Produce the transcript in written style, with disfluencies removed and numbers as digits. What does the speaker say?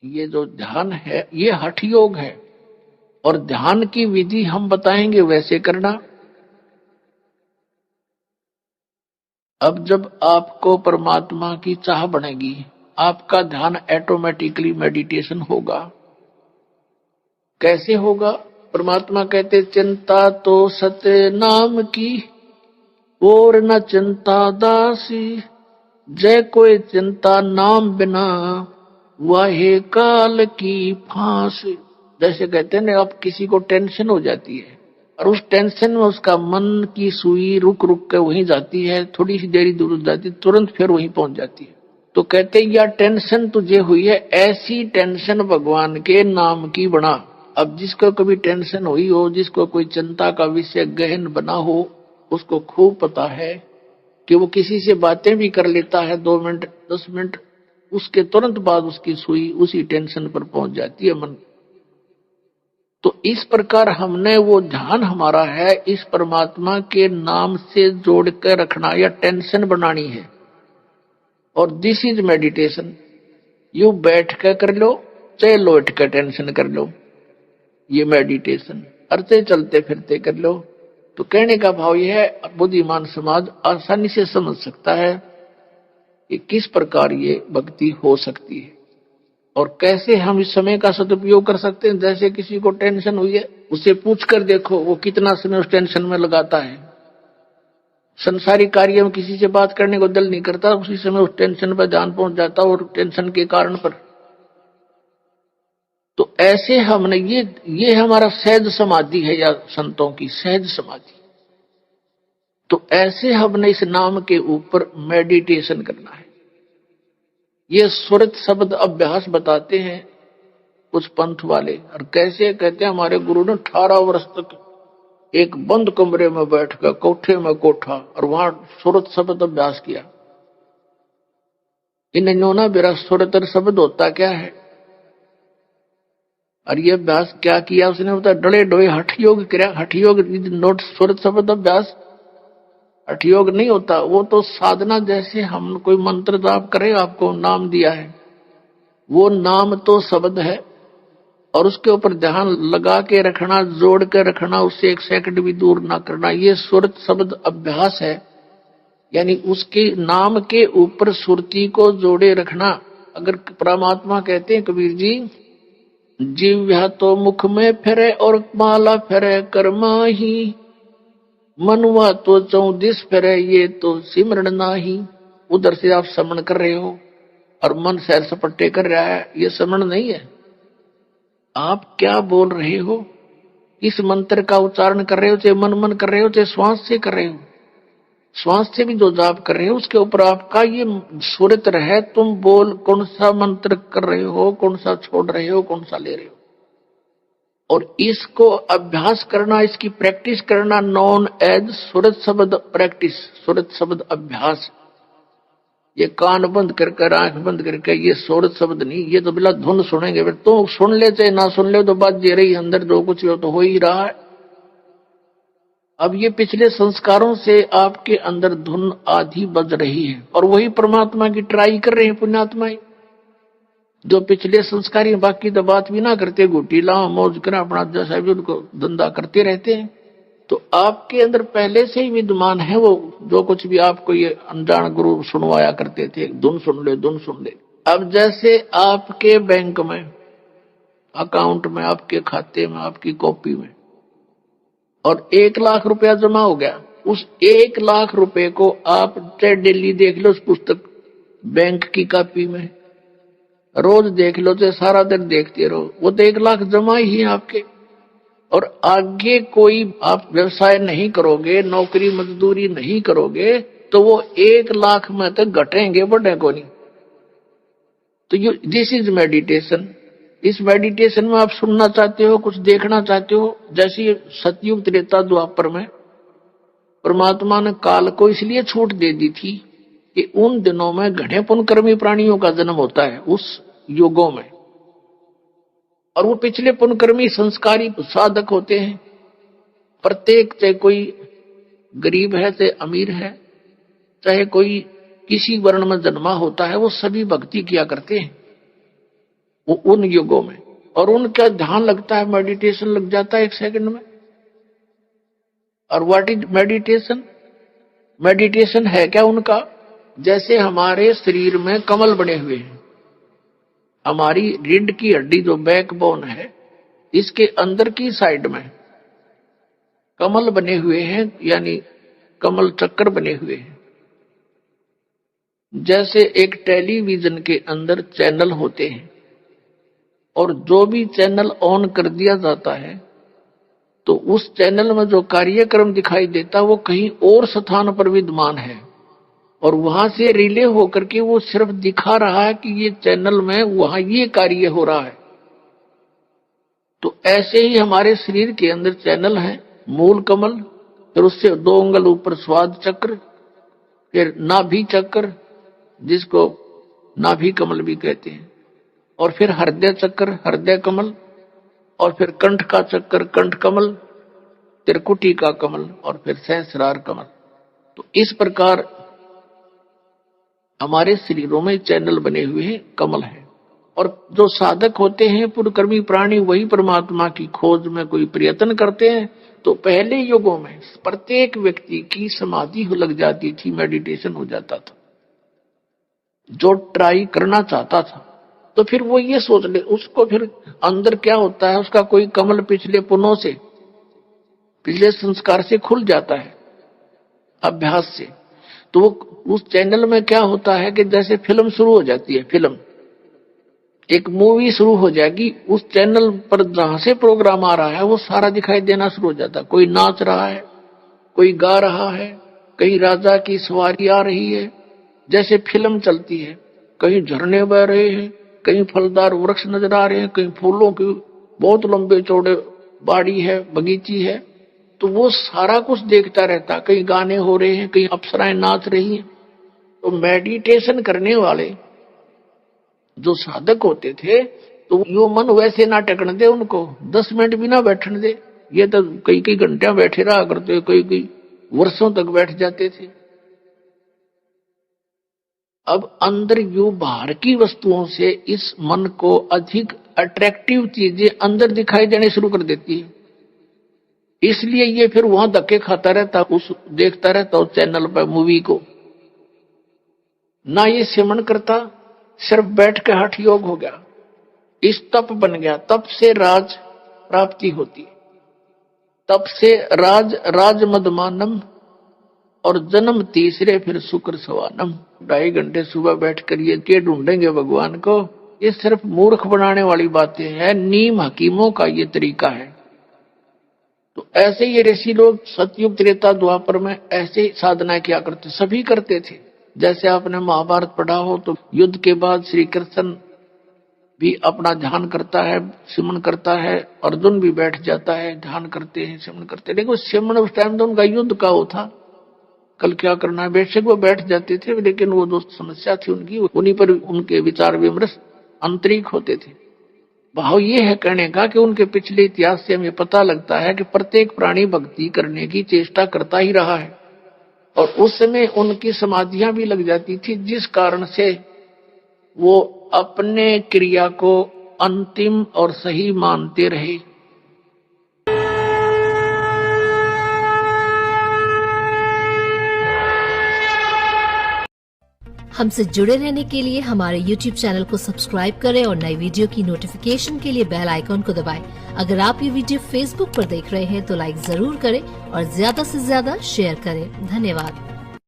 ये जो ध्यान है ये हठ योग है, और ध्यान की विधि हम बताएंगे वैसे करना। अब जब आपको परमात्मा की चाह बनेगी, आपका ध्यान ऑटोमेटिकली मेडिटेशन होगा। कैसे होगा? परमात्मा कहते चिंता तो सत्य नाम की, और न चिंता दासी, जय कोई चिंता नाम बिना, वाहे काल की फांसी। जैसे कहते हैं ना, अब किसी को टेंशन हो जाती है और उस टेंशन में उसका मन की सुई रुक रुक के वहीं जाती है, थोड़ी सी देरी दूर जाती है, तुरंत फिर वहीं पहुंच जाती है। तो कहते हैं या टेंशन तुझे हुई है, ऐसी टेंशन भगवान के नाम की बना। अब जिसको कभी टेंशन हुई हो, जिसको कोई चिंता का विषय गहन बना हो, उसको खूब पता है कि वो किसी से बातें भी कर लेता है 2 मिनट 10 मिनट, उसके तुरंत बाद उसकी सुई उसी टेंशन पर पहुंच जाती है मन। तो इस प्रकार हमने वो ध्यान हमारा है इस परमात्मा के नाम से जोड़ कर रखना या टेंशन बनानी है। और दिस इज मेडिटेशन। यू बैठ कर लो, चाहे लौट कर टेंशन कर लो, ये मेडिटेशन। अर्थे चलते फिरते कर लो। तो कहने का भाव यह है, बुद्धिमान समाज आसानी से समझ सकता है कि किस प्रकार ये भक्ति हो सकती है और कैसे हम इस समय का सदुपयोग कर सकते हैं। जैसे किसी को टेंशन हुई है, उसे पूछ कर देखो वो कितना समय उस टेंशन में लगाता है। संसारी कार्य में किसी से बात करने को दिल नहीं करता, उसी समय उस टेंशन पर ध्यान पहुंच जाता और टेंशन के कारण पर। तो ऐसे हमने ये हमारा सहज समाधि है, या संतों की सहज समाधि। तो ऐसे हमने इस नाम के ऊपर मेडिटेशन करना है। ये सुरत शब्द अभ्यास बताते हैं कुछ पंथ वाले। और कैसे कहते हैं, हमारे गुरु ने 18 वर्ष तक एक बंद कमरे में बैठकर, कोठे में कोठा, और वहां सुरत शब्द अभ्यास किया। इन्होंने मेरा सुरत शब्द होता क्या है, और ये अभ्यास क्या किया उसने बता, डले डोए हठ योग किया। हठ योग नोट सुरत शब्द अभ्यास हठ योग नहीं होता, वो तो साधना। जैसे हम कोई मंत्र जाप करें, आपको नाम दिया है, वो नाम तो शब्द है, और उसके ऊपर ध्यान लगा के रखना, जोड़ के रखना, उससे 1 सेकंड भी दूर ना करना, ये सुरत शब्द अभ्यास है। यानी उसके नाम के ऊपर सुरती को जोड़े रखना। अगर परमात्मा कहते हैं कबीर जी, जीव्या तो मुख में फिरे और माला फिरे कर्मा ही, मनवा तो 34 फिरे ये तो सिमरण नाही। उधर से आप समण कर रहे हो और मन सैर सपट्टे कर रहा है, ये समण नहीं है। आप क्या बोल रहे हो, किस मंत्र का उच्चारण कर रहे हो, चाहे मन मन कर रहे हो, चाहे श्वास से कर रहे हो, श्वास से भी जो जाप कर रहे हो उसके ऊपर आपका ये सुरत है। तुम बोल कौन सा मंत्र कर रहे हो, कौन सा छोड़ रहे हो, कौन सा ले रहे हो। और इसको अभ्यास करना, इसकी प्रैक्टिस करना, नॉन एज सुरत शब्द प्रैक्टिस, सुरत शब्द अभ्यास। ये कान बंद करके, आंख बंद करके, ये सुरत शब्द नहीं, ये तो बिला धुन सुनेंगे। तो सुन ले चाहे ना सुन ले, तो बात जे रही अंदर जो कुछ हो तो हो ही रहा है। अब ये पिछले संस्कारों से आपके अंदर धुन आधी बज रही है, और वही परमात्मा की ट्राई कर रहे हैं पुण्यात्माएं। जो पिछले संस्कारी बाकी तो बात भी ना करते, घुटी लाओ मौज करें अपना जैसा भी उनको धंधा करते रहते हैं। तो आपके अंदर पहले से ही विद्यमान है वो, जो कुछ भी आपको ये अनजान गुरु सुनवाया करते थे, धुन सुन ले धुन सुन ले। अब जैसे आपके बैंक में, अकाउंट में, आपके खाते में, आपकी कॉपी में, और 1 लाख रुपया जमा हो गया। उस 1 लाख रुपए को आप चाहे डेली देख लो उस पुस्तक बैंक की कॉपी में, रोज देख लो, चाहे सारा दिन देखते रहो, वो तो 1 लाख जमा ही है आपके। और आगे कोई आप व्यवसाय नहीं करोगे, नौकरी मजदूरी नहीं करोगे, तो वो 1 लाख में तक घटेंगे, बढ़े को नहीं। तो ये दिस इज मेडिटेशन। इस मेडिटेशन में आप सुनना चाहते हो, कुछ देखना चाहते हो, जैसे सतयुग त्रेता द्वापर में परमात्मा ने काल को इसलिए छूट दे दी थी कि उन दिनों में घने पुनकर्मी प्राणियों का जन्म होता है उस युगों में, और वो पिछले पुनकर्मी संस्कारी साधक होते हैं। प्रत्येक, चाहे कोई गरीब है चाहे अमीर है, चाहे कोई किसी वर्ण में जन्मा होता है, वो सभी भक्ति किया करते हैं। उन युगों में, और उनका ध्यान लगता है, मेडिटेशन लग जाता है 1 सेकंड में। और व्हाट इज मेडिटेशन? मेडिटेशन है क्या उनका? जैसे हमारे शरीर में कमल बने हुए हैं, हमारी रीढ़ की हड्डी जो बैकबोन है, इसके अंदर की साइड में कमल बने हुए हैं, यानी कमल चक्कर बने हुए हैं। जैसे एक टेलीविजन के अंदर चैनल होते हैं, और जो भी चैनल ऑन कर दिया जाता है तो उस चैनल में जो कार्यक्रम दिखाई देता है वो कहीं और स्थान पर विद्यमान है, और वहां से रिले होकर के वो सिर्फ दिखा रहा है कि ये चैनल में वहां ये कार्य हो रहा है। तो ऐसे ही हमारे शरीर के अंदर चैनल है, मूल कमल, फिर उससे 2 अंगुल ऊपर स्वाद चक्र, फिर नाभि चक्र जिसको नाभि कमल भी कहते हैं, और फिर हृदय चक्र, हृदय कमल, और फिर कंठ का चक्कर, कंठ कमल, त्रिकुटी का कमल, और फिर सहस्रार कमल। तो इस प्रकार हमारे शरीरों में चैनल बने हुए हैं, कमल है। और जो साधक होते हैं, पुरकर्मी प्राणी, वही परमात्मा की खोज में कोई प्रयत्न करते हैं। तो पहले युगों में प्रत्येक व्यक्ति की समाधि लग जाती थी, मेडिटेशन हो जाता था। जो ट्राई करना चाहता था तो फिर वो ये सोच ले, उसको फिर अंदर क्या होता है, उसका कोई कमल पिछले पुनों से, पिछले संस्कार से खुल जाता है अभ्यास से। तो वो उस चैनल में क्या होता है कि जैसे फिल्म शुरू हो जाती है, फिल्म एक मूवी शुरू हो जाएगी, उस चैनल पर जहां से प्रोग्राम आ रहा है वो सारा दिखाई देना शुरू हो जाता है। कोई नाच रहा है, कोई गा रहा है, कहीं राजा की सवारी आ रही है, जैसे फिल्म चलती है, कहीं झरने बह रहे हैं, कहीं फलदार वृक्ष नजर आ रहे हैं, कहीं फूलों की बहुत लंबे चौड़े बाड़ी है, बगीची है। तो वो सारा कुछ देखता रहता, कहीं गाने हो रहे हैं, कहीं अप्सराएं नाच रही हैं। तो मेडिटेशन करने वाले जो साधक होते थे, तो यो मन वैसे ना टेकने दे उनको, 10 मिनट भी ना बैठने दे। ये तो कई कई घंटे बैठे रहा करते, कई वर्षों तक बैठ जाते थे। अब अंदर यू बाहर की वस्तुओं से इस मन को अधिक अट्रैक्टिव चीजें अंदर दिखाई देने शुरू कर देती है, इसलिए ये फिर वहां धक्के खाता रहता, उस देखता रहता उस चैनल पर मूवी को। ना ये सिमरण करता, सिर्फ बैठ के हठ योग हो गया, इस तप बन गया। तप से राज प्राप्ति होती है, तप से राज मदमानम, और जन्म तीसरे फिर शुक्र सवानम। 2.5 घंटे सुबह बैठ कर ये ढूंढेंगे भगवान को, ये सिर्फ मूर्ख बनाने वाली बातें हैं। नीम हकीमों का ये तरीका है। तो ऐसे ये ऋषि लोग सतयुग त्रेता द्वापर में ऐसे साधना किया करते, सभी करते थे। जैसे आपने महाभारत पढ़ा हो तो युद्ध के बाद श्री कृष्ण भी अपना ध्यान करता है, सिमरण करता है, अर्जुन भी बैठ जाता है, ध्यान करते हैं, सिमरण करते हैं। लेकिन सिमरण उस टाइम तो उनका युद्ध का वो था, कल क्या करना है, बेशक वो बैठ जाते थे, लेकिन वो दोस्त समस्या थी उनकी, उन्हीं पर उनके विचार विमर्श आंतरिक होते थे। भाव ये है कहने का कि उनके पिछले इतिहास से हमें पता लगता है कि प्रत्येक प्राणी भक्ति करने की चेष्टा करता ही रहा है, और उस समय उनकी समाधियां भी लग जाती थी, जिस कारण से वो अपने क्रिया को अंतिम और सही मानते रहे। हमसे जुड़े रहने के लिए हमारे YouTube चैनल को सब्सक्राइब करें और नई वीडियो की नोटिफिकेशन के लिए बेल आइकॉन को दबाएं। अगर आप ये वीडियो Facebook पर देख रहे हैं तो लाइक जरूर करें और ज्यादा से ज्यादा शेयर करें। धन्यवाद।